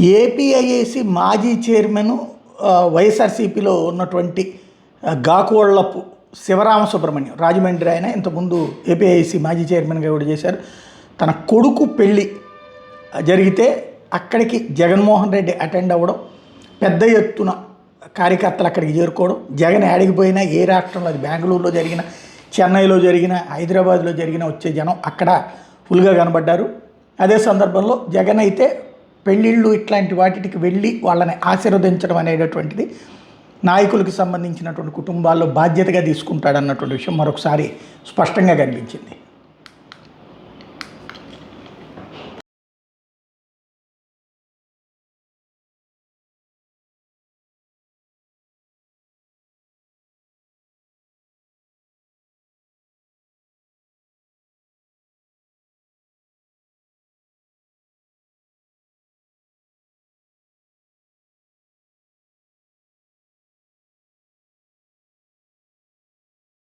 APIAC మాజీ chairman వైఎస్ఆర్సీపీలో ఉన్నటువంటి గాకోళ్లపు శివరామ సుబ్రహ్మణ్యం రాజమండ్రి ఆయన ఇంతకుముందు ఏపీఐఏసి మాజీ చైర్మన్గా కూడా చేశారు. తన కొడుకు పెళ్ళి జరిగితే అక్కడికి జగన్మోహన్ రెడ్డి అటెండ్ అవ్వడం, పెద్ద ఎత్తున కార్యకర్తలు అక్కడికి చేరుకోవడం, జగన్ ఆడిగిపోయినా ఏ రాష్ట్రంలో అది బెంగళూరులో జరిగిన, చెన్నైలో జరిగిన, హైదరాబాద్లో జరిగిన వచ్చే జనం అక్కడ ఫుల్గా కనబడ్డారు. అదే సందర్భంలో జగన్ అయితే పెళ్ళిళ్ళు ఇట్లాంటి వాటికి వెళ్ళి వాళ్ళని ఆశీర్వదించడం అనేటటువంటిది నాయకులకు సంబంధించినటువంటి కుటుంబాల్లో బాధ్యతగా తీసుకుంటాడన్నటువంటి విషయం మరొకసారి స్పష్టంగా కనిపించింది.